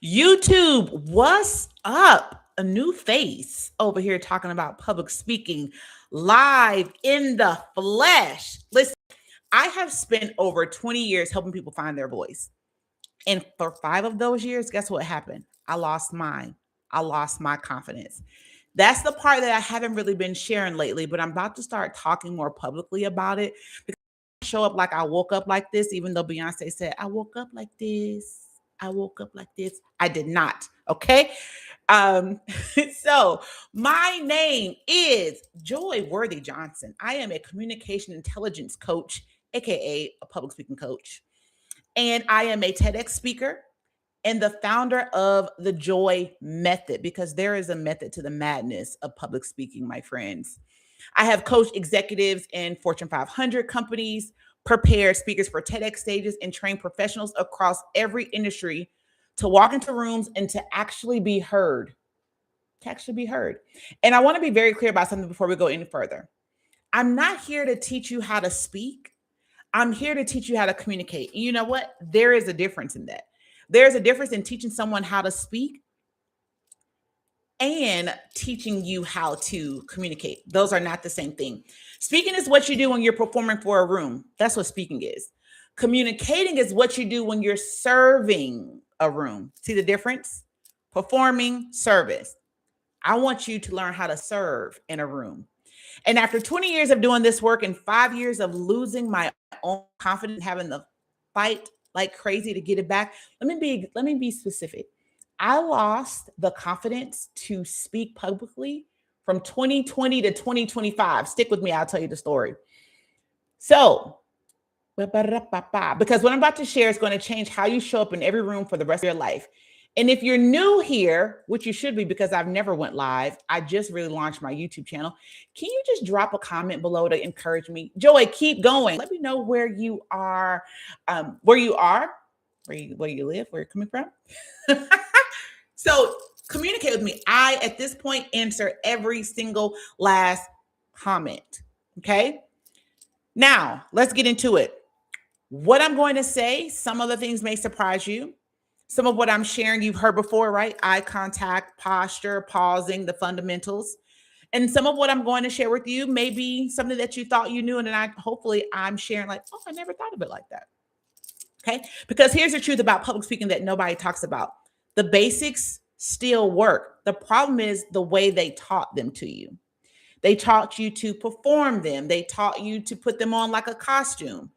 YouTube, what's up? A new face over here talking about public speaking live in the flesh. Listen, I have spent over 20 years helping people find their voice. And for 5 of those years, guess what happened? I lost mine. I lost my confidence. That's the part that I haven't really been sharing lately, but I'm about to start talking more publicly about it because I show up like I woke up like this, even though Beyonce said, I woke up like this. I woke up like this. I did not. Okay. Um, so my name is Joy Worthy Johnson. I am a communication intelligence coach, aka a public speaking coach. And I am a TEDx speaker and the founder of the Joy Method, because there is a method to the madness of public speaking, my friends. I have coached executives in Fortune 500 companies, prepared speakers for TEDx stages, and trained professionals across every industry to walk into rooms and to actually be heard. To actually be heard. And I want to be very clear about something before we go any further. I'm not here to teach you how to speak. I'm here to teach you how to communicate. And you know what? There is a difference in that. There's a difference in teaching someone how to speak and teaching you how to communicate. Those are not the same thing. Speaking is what you do when you're performing for a room. That's what speaking is. Communicating is what you do when you're serving a room. See the difference? Performing, service. I want you to learn how to serve in a room. And after 20 years of doing this work and 5 years of losing my own confidence, having to fight like crazy to get it back, let me be specific. I lost the confidence to speak publicly from 2020 to 2025. Stick with me, I'll tell you the story. So, because what I'm about to share is going to change how you show up in every room for the rest of your life. And if you're new here, which you should be because I've never went live, I just really launched my YouTube channel. Can you just drop a comment below to encourage me? Joy, keep going. Let me know where you are, where you live, where you're coming from. So communicate with me. I, at this point, answer every single last comment. Okay. Now let's get into it. What I'm going to say, some of the things may surprise you. Some of what I'm sharing, you've heard before, right? Eye contact, posture, pausing, the fundamentals. And some of what I'm going to share with you may be something that you thought you knew. And then hopefully I'm sharing like, oh, I never thought of it like that. Okay. Because here's the truth about public speaking that nobody talks about. The basics still work. The problem is the way they taught them to you. They taught you to perform them. They taught you to put them on like a costume,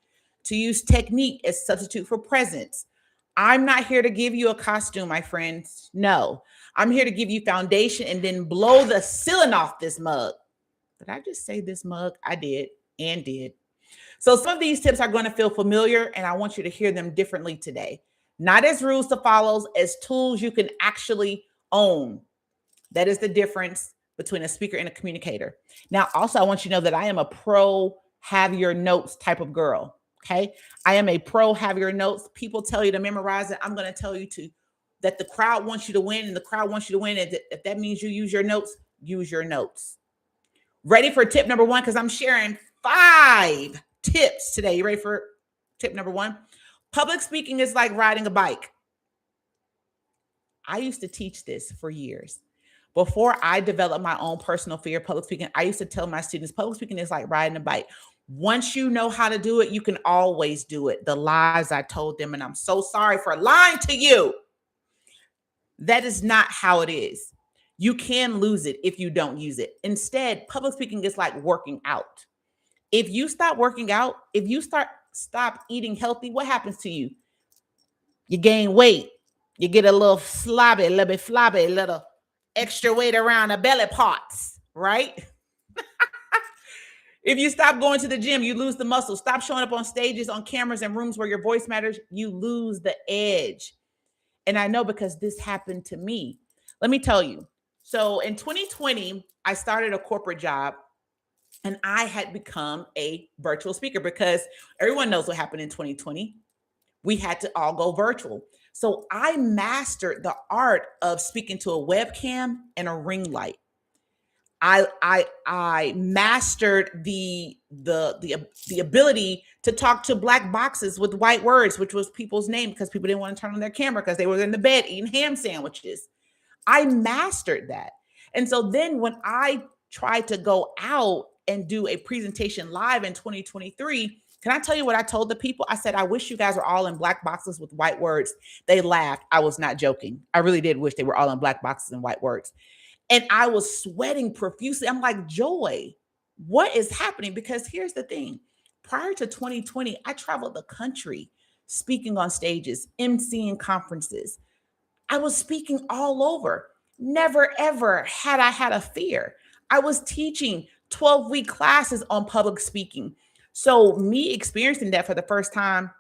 to use technique as substitute for presence. I'm not here to give you a costume, my friends. No, I'm here to give you foundation and then blow the ceiling off this mug. Did I just say this mug? I did and did. So some of these tips are going to feel familiar, and I want you to hear them differently today. Not as rules to follow, as tools you can actually own. That is the difference between a speaker and a communicator. Now, also, I want you to know that I am a pro have your notes type of girl. Okay. I am a pro have your notes. People tell you to memorize it. I'm going to tell you to that the crowd wants you to win, and the crowd wants you to win. And if that means you use your notes, use your notes. Ready for tip number one? Because I'm sharing 5 tips today. You ready for tip number one? Public speaking is like riding a bike. I used to teach this for years. Before I developed my own personal fear of public speaking, I used to tell my students, public speaking is like riding a bike. Once you know how to do it, you can always do it. The lies I told them, and I'm so sorry for lying to you. That is not how it is. You can lose it if you don't use it. Instead, public speaking is like working out. If you stop working out, if you stop eating healthy, what happens to you? You gain weight. You get a little slobby, a little bit flabby, a little extra weight around the belly parts, right? If you stop going to the gym, you lose the muscle. Stop showing up on stages, on cameras, and rooms where your voice matters. You lose the edge. And I know because this happened to me. Let me tell you. So in 2020, I started a corporate job and I had become a virtual speaker because everyone knows what happened in 2020. We had to all go virtual. So I mastered the art of speaking to a webcam and a ring light. I mastered the ability to talk to black boxes with white words, which was people's name because people didn't want to turn on their camera because they were in the bed eating ham sandwiches. I mastered that. And so then when I tried to go out and do a presentation live in 2023, can I tell you what I told the people? I said, I wish you guys were all in black boxes with white words. They laughed. I was not joking. I really did wish they were all in black boxes and white words. And I was sweating profusely. I'm like, Joy, what is happening? Because here's the thing. Prior to 2020, I traveled the country speaking on stages, emceeing conferences. I was speaking all over. Never, ever had I had a fear. I was teaching 12-week classes on public speaking. So me experiencing that for the first time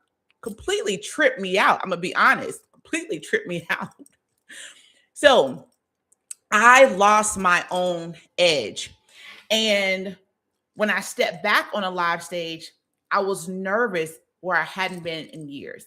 completely tripped me out. I'm going to be honest, completely tripped me out. So I lost my own edge. And when I stepped back on a live stage, I was nervous where I hadn't been in years.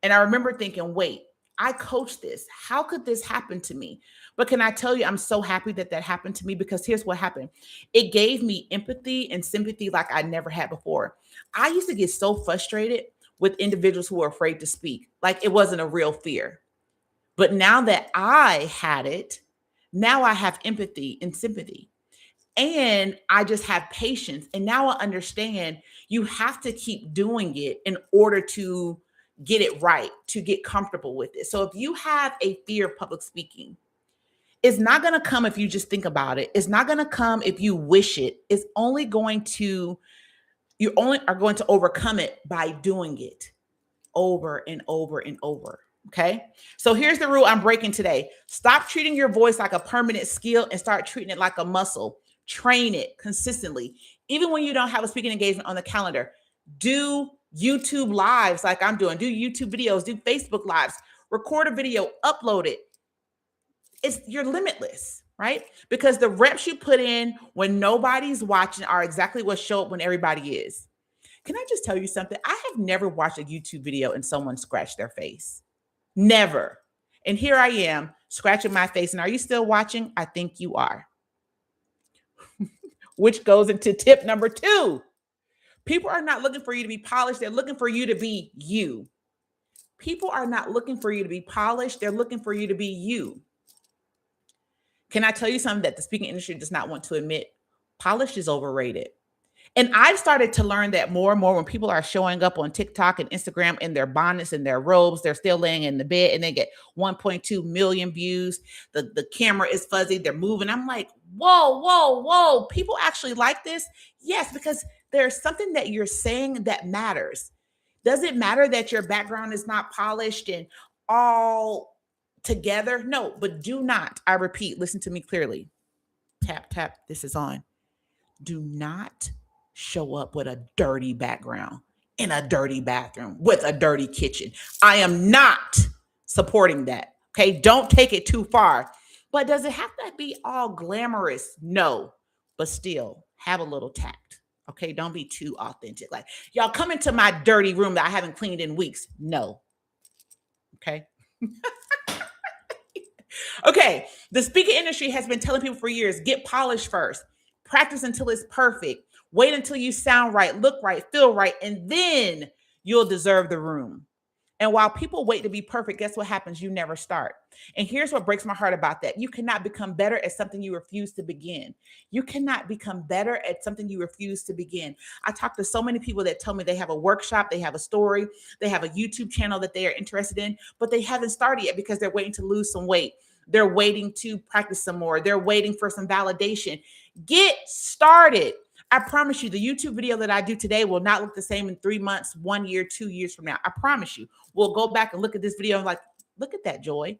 And I remember thinking, wait, I coached this. How could this happen to me? But can I tell you, I'm so happy that that happened to me because here's what happened. It gave me empathy and sympathy like I never had before. I used to get so frustrated with individuals who were afraid to speak, like it wasn't a real fear. But now that I had it, now I have empathy and sympathy. And I just have patience. And now I understand you have to keep doing it in order to get it right, to get comfortable with it. So if you have a fear of public speaking, it's not going to come if you just think about it. It's not going to come if you wish it. It's only going to, you only are going to overcome it by doing it over and over and over. Okay. So here's the rule I'm breaking today. Stop treating your voice like a permanent skill and start treating it like a muscle. Train it consistently. Even when you don't have a speaking engagement on the calendar, do YouTube lives like I'm doing, do YouTube videos, do Facebook lives, record a video, upload it. You're limitless, right? Because the reps you put in when nobody's watching are exactly what show up when everybody is. Can I just tell you something? I have never watched a YouTube video and someone scratched their face. Never. And here I am scratching my face. And are you still watching? I think you are. Which goes into tip number 2. People are not looking for you to be polished. They're looking for you to be you. People are not looking for you to be polished. They're looking for you to be you. Can I tell you something that the speaking industry does not want to admit? Polish is overrated. And I've started to learn that more and more when people are showing up on TikTok and Instagram in their bonnets and their robes, they're still laying in the bed and they get 1.2 million views. The camera is fuzzy. They're moving. I'm like, whoa, whoa, whoa. People actually like this? Yes, because there's something that you're saying that matters. Does it matter that your background is not polished and all together? No, but do not, I repeat, listen to me clearly. Tap, tap, this is on. Do not show up with a dirty background in a dirty bathroom with a dirty kitchen. I am not supporting that. Okay. Don't take it too far. But does it have to be all glamorous? No. But still have a little tact. Okay. Don't be too authentic. Like, y'all come into my dirty room that I haven't cleaned in weeks. No. Okay. Okay. The speaker industry has been telling people for years, get polished first. Practice until it's perfect. Wait until you sound right, look right, feel right, and then you'll deserve the room. And while people wait to be perfect, guess what happens? You never start. And here's what breaks my heart about that. You cannot become better at something you refuse to begin. You cannot become better at something you refuse to begin. I talk to so many people that tell me they have a workshop, they have a story, they have a YouTube channel that they are interested in, but they haven't started yet because they're waiting to lose some weight. They're waiting to practice some more. They're waiting for some validation. Get started. I promise you, the YouTube video that I do today will not look the same in 3 months, 1 year, 2 years from now. I promise you. We'll go back and look at this video and like, look at that, Joy.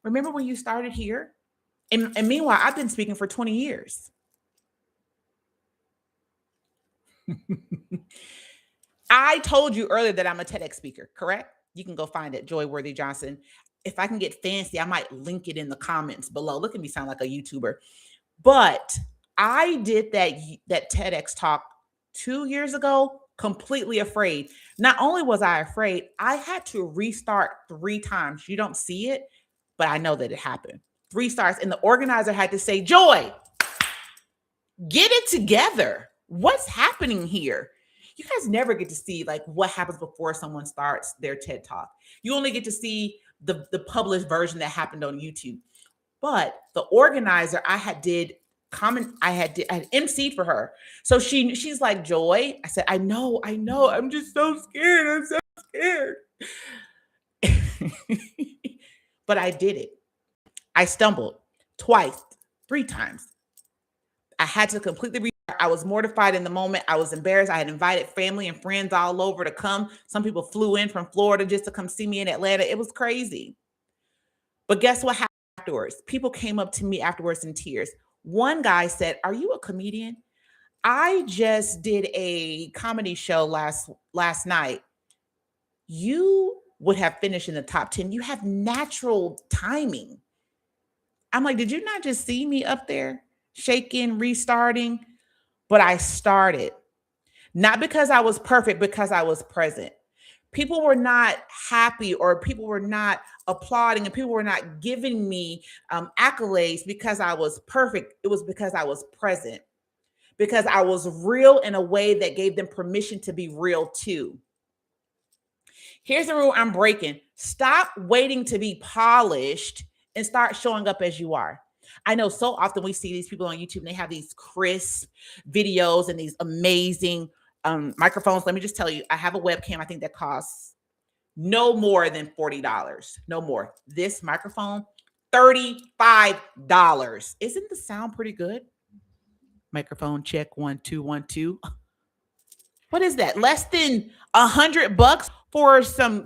Remember when you started here? And meanwhile, I've been speaking for 20 years. I told you earlier that I'm a TEDx speaker, correct? You can go find it, Joy Worthy Johnson. If I can get fancy, I might link it in the comments below. Look at me sound like a YouTuber. But I did that TEDx talk 2 years ago, completely afraid. Not only was I afraid, I had to restart 3 times. You don't see it, but I know that it happened. 3 starts. And the organizer had to say, Joy, Get it together. What's happening here? You guys never get to see like what happens before someone starts their TED Talk. You only get to see the published version that happened on YouTube. But the organizer, I had MC'd for her. So she's like, Joy. I said, I know. I'm just so scared. I'm so scared. But I did it. I stumbled twice, 3 times. I had to completely I was mortified in the moment. I was embarrassed. I had invited family and friends all over to come. Some people flew in from Florida just to come see me in Atlanta. It was crazy. But guess what happened afterwards? People came up to me afterwards in tears. One guy said, "Are you a comedian? I just did a comedy show last night. You would have finished in the top 10. You have natural timing." I'm like, "Did you not just see me up there shaking, restarting?" But I started. Not because I was perfect, because I was present. People were not happy, or people were not applauding, and people were not giving me accolades because I was perfect. It was because I was present, because I was real in a way that gave them permission to be real too. Here's the rule I'm breaking. Stop waiting to be polished and start showing up as you are. I know so often we see these people on YouTube and they have these crisp videos and these amazing microphones. Let me just tell you, I have a webcam, I think that costs no more than $40. No more. This microphone, $35. Isn't the sound pretty good? Microphone check, 1 2 1 2. What is that? Less than $100 for some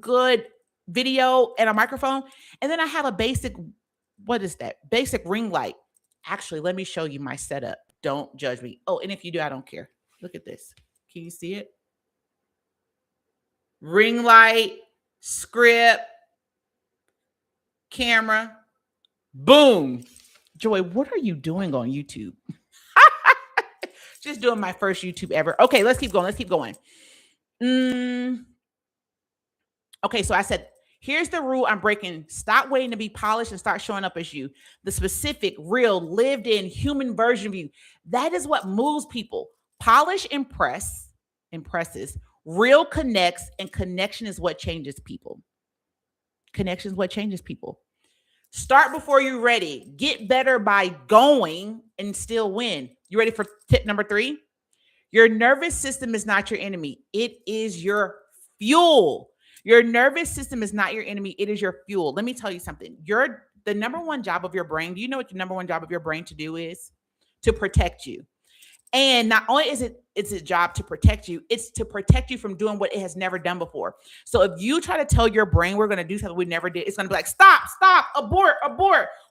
good video and a microphone. And then I have a basic, what is that? Basic ring light. Actually, let me show you my setup. Don't judge me. Oh, and if you do, I don't care. Look at this. Can you see it? Ring light, script, camera, boom. Joy, what are you doing on YouTube? Just doing my first YouTube ever. Okay, let's keep going. Okay, so I said, here's the rule I'm breaking. Stop waiting to be polished and start showing up as you. The specific, real, lived in human version of you. That is what moves people. Polish impresses. Real connects, and connection is what changes people. Connection is what changes people. Start before you're ready. Get better by going and still win. You ready for tip number 3? Your nervous system is not your enemy. It is your fuel. Your nervous system is not your enemy. It is your fuel. Let me tell you something. The number one job of your brain. Do you know what the number one job of your brain to do is? To protect you. And not only is it's a job to protect you, it's to protect you from doing what it has never done before. So if you try to tell your brain we're going to do something we never did, it's going to be like, stop, abort.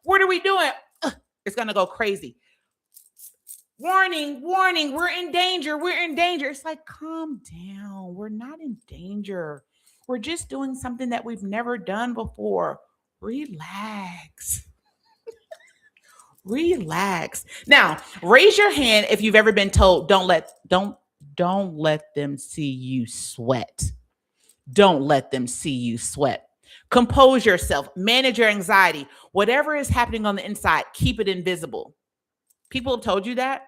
What are we doing? It's going to go crazy. Warning, we're in danger. It's like, calm down. We're not in danger. We're just doing something that we've never done before. Relax. Relax. Now, raise your hand if you've ever been told, don't let them see you sweat. Don't let them see you sweat. Compose yourself. Manage your anxiety. Whatever is happening on the inside, keep it invisible. People have told you that.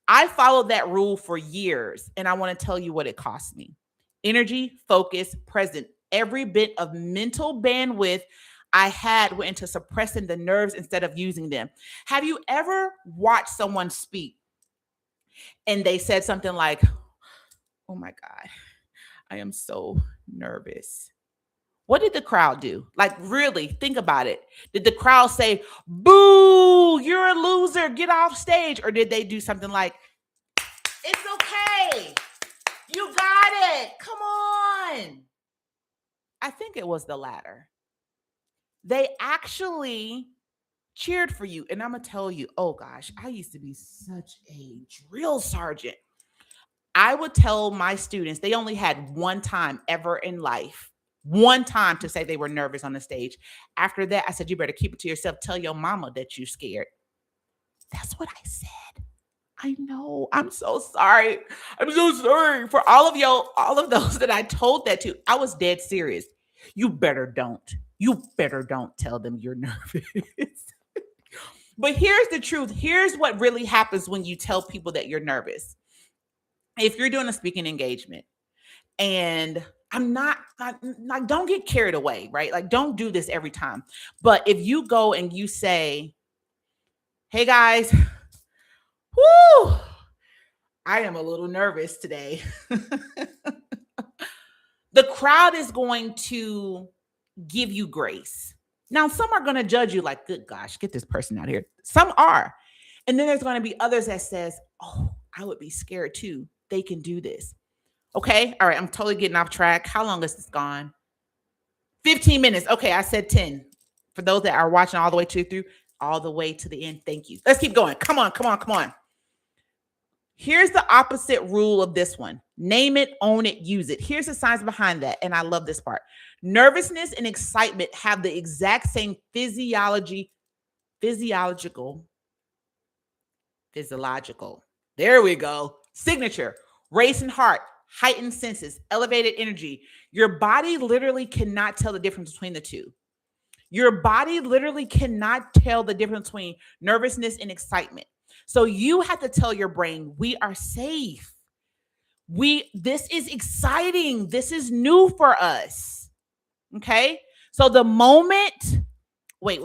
I followed that rule for years, and I want to tell you what it cost me. Energy, focus, present. Every bit of mental bandwidth I had went into suppressing the nerves instead of using them. Have you ever watched someone speak and they said something like, "Oh my God, I am so nervous"? What did the crowd do? Like, really, think about it. Did the crowd say, "Boo, you're a loser, get off stage"? Or did they do something like, "It's okay, you got it, come on"? I think it was the latter. They actually cheered for you. And I'm going to tell you, oh gosh, I used to be such a drill sergeant. I would tell my students, they only had one time ever in life, one time to say they were nervous on the stage. After that, I said, you better keep it to yourself. Tell your mama that you're scared. That's what I said. I know. I'm so sorry. I'm so sorry for all of those that I told that to. I was dead serious. You better don't tell them you're nervous. But here's the truth. Here's what really happens when you tell people that you're nervous. If you're doing a speaking engagement, and I'm not like, don't get carried away, right? Like, don't do this every time. But if you go and you say, hey guys, whoo, I am a little nervous today. The crowd is going to give you grace. Now, some are going to judge you like, good gosh, get this person out of here. Some are. And then there's going to be others that says, oh, I would be scared too. They can do this. Okay. All right. I'm totally getting off track. How long has this gone? 15 minutes. Okay. I said 10. For those that are watching all the way through, all the way to the end. Thank you. Let's keep going. Come on, come on, come on. Here's the opposite rule of this one. Name it, own it, use it. Here's the science behind that. And I love this part. Nervousness and excitement have the exact same physiological. There we go. Signature, racing heart, heightened senses, elevated energy. Your body literally cannot tell the difference between the two. Your body literally cannot tell the difference between nervousness and excitement. So you have to tell your brain, we are safe. This is exciting. This is new for us. Okay? So the moment, wait.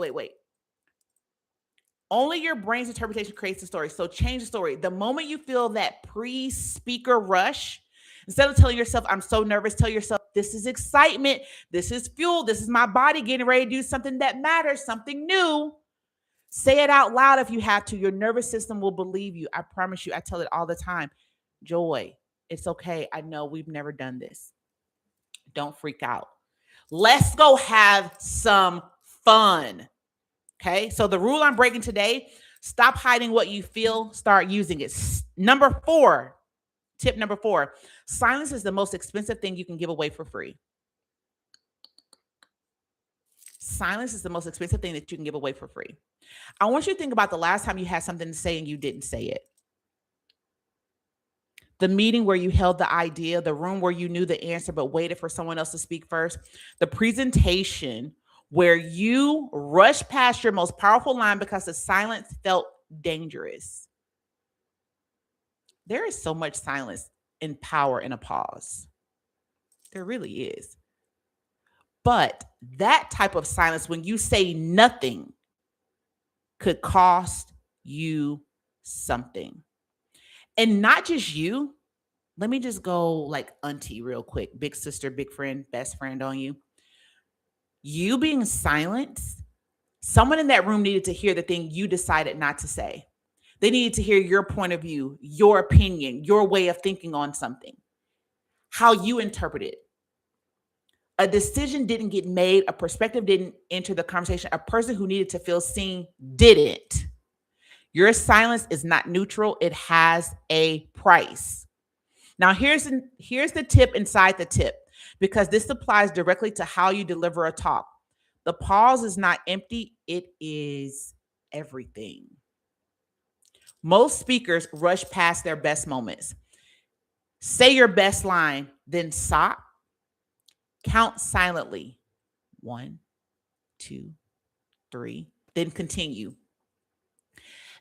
Only your brain's interpretation creates the story. So change the story. The moment you feel that pre-speaker rush, instead of telling yourself, I'm so nervous, tell yourself, this is excitement. This is fuel. This is my body getting ready to do something that matters, something new. Say it out loud if you have to. Your nervous system will believe you. I promise you. I tell it all the time. Joy, it's okay. I know we've never done this. Don't freak out. Let's go have some fun. Okay. So the rule I'm breaking today, stop hiding what you feel, start using it. Tip number 4, silence is the most expensive thing you can give away for free. Silence is the most expensive thing that you can give away for free. I want you to think about the last time you had something to say and you didn't say it. The meeting where you held the idea, the room where you knew the answer but waited for someone else to speak first, the presentation where you rushed past your most powerful line because the silence felt dangerous. There is so much silence and power in a pause. There really is. But that type of silence, when you say nothing, could cost you something. And not just you. Let me just go like auntie real quick. Big sister, big friend, best friend on you. You being silent, someone in that room needed to hear the thing you decided not to say. They needed to hear your point of view, your opinion, your way of thinking on something, how you interpret it. A decision didn't get made. A perspective didn't enter the conversation. A person who needed to feel seen didn't. Your silence is not neutral. It has a price. Now, here's the tip inside the tip, because this applies directly to how you deliver a talk. The pause is not empty. It is everything. Most speakers rush past their best moments. Say your best line, then stop. Count silently. 1, 2, 3, then continue.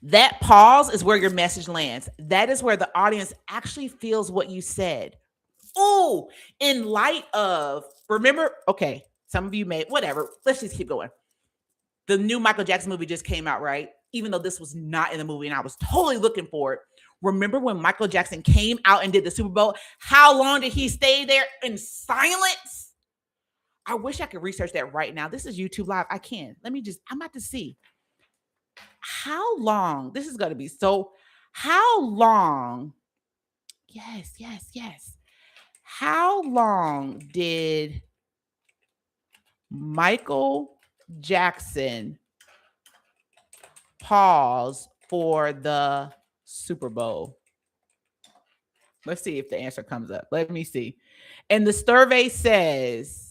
That pause is where your message lands. That is where the audience actually feels what you said. Oh, in light of, remember, okay, some of you may, whatever, let's just keep going. The new Michael Jackson movie just came out, right? Even though this was not in the movie and I was totally looking for it. Remember when Michael Jackson came out and did the Super Bowl? How long did he stay there in silence? I wish I could research that right now. This is YouTube Live. I can. I'm about to see. How long? This is going to be so. How long? Yes. How long did Michael Jackson pause for the Super Bowl? Let's see if the answer comes up. Let me see. And the survey says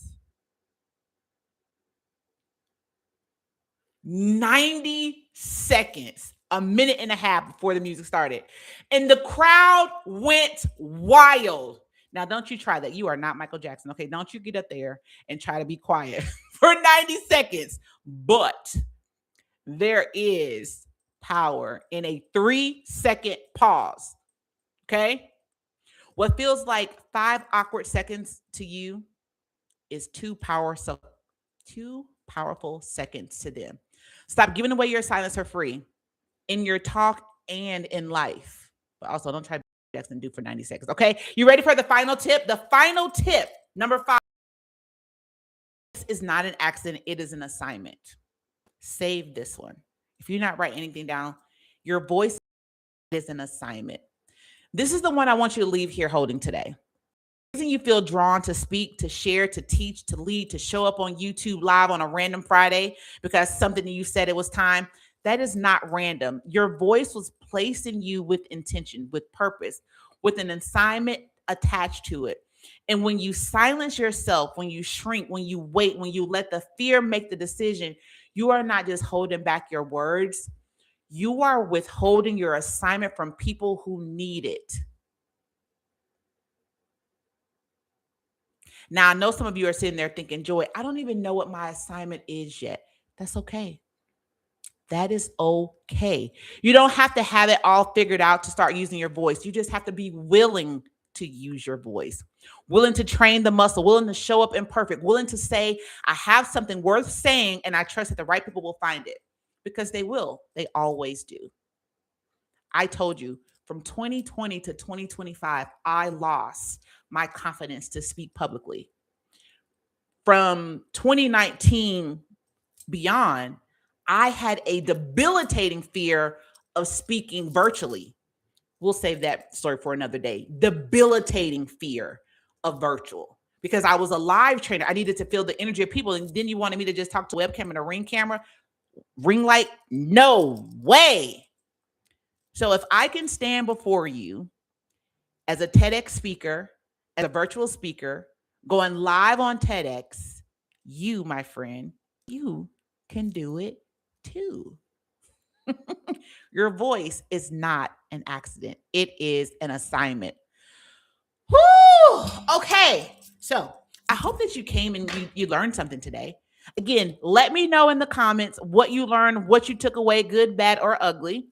90 seconds, a minute and a half before the music started. And the crowd went wild. Now, don't you try that. You are not Michael Jackson, okay? Don't you get up there and try to be quiet for 90 seconds. But there is power in a 3-second pause. Okay? What feels like 5 awkward seconds to you is two powerful seconds to them. Stop giving away your silence for free in your talk and in life. But also don't try Jackson do for 90 seconds. Okay. You ready for the final tip? The final tip, number 5, is not an accident. It is an assignment. Save this one. If you're not writing anything down, your voice is an assignment. This is the one I want you to leave here holding today. The reason you feel drawn to speak, to share, to teach, to lead, to show up on YouTube live on a random Friday because something you said it was time, that is not random. Your voice was placed in you with intention, with purpose, with an assignment attached to it. And when you silence yourself, when you shrink, when you wait, when you let the fear make the decision, you are not just holding back your words, you are withholding your assignment from people who need it. Now, I know some of you are sitting there thinking, Joy, I don't even know what my assignment is yet. That's okay. That is okay. You don't have to have it all figured out to start using your voice. You just have to be willing to use your voice, willing to train the muscle, willing to show up imperfect, willing to say, I have something worth saying, and I trust that the right people will find it, because they will. They always do. I told you, from 2020 to 2025, I lost my confidence to speak publicly. From 2019 beyond, I had a debilitating fear of speaking virtually. We'll save that story for another day. Debilitating fear of virtual, because I was a live trainer. I needed to feel the energy of people. And then you wanted me to just talk to a webcam and a ring camera, ring light? No way. So if I can stand before you as a TEDx speaker, as a virtual speaker, going live on TEDx, you, my friend, you can do it too. Your voice is not an accident. It is an assignment. Whoo! Okay. So I hope that you came and you learned something today. Again, let me know in the comments what you learned, what you took away, good, bad, or ugly.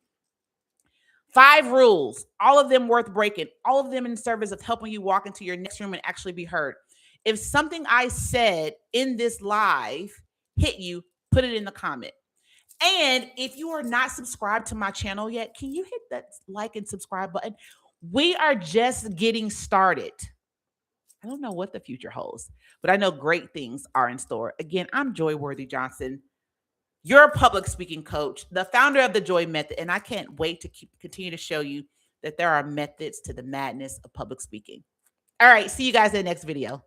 5 rules, all of them worth breaking, all of them in service of helping you walk into your next room and actually be heard. If something I said in this live hit you, put it in the comment. And if you are not subscribed to my channel yet, can you hit that like and subscribe button? We are just getting started. I don't know what the future holds, but I know great things are in store. Again, I'm Joy Worthy Johnson, your public speaking coach, the founder of the Joy Method, and I can't wait to continue to show you that there are methods to the madness of public speaking. All right, see you guys in the next video.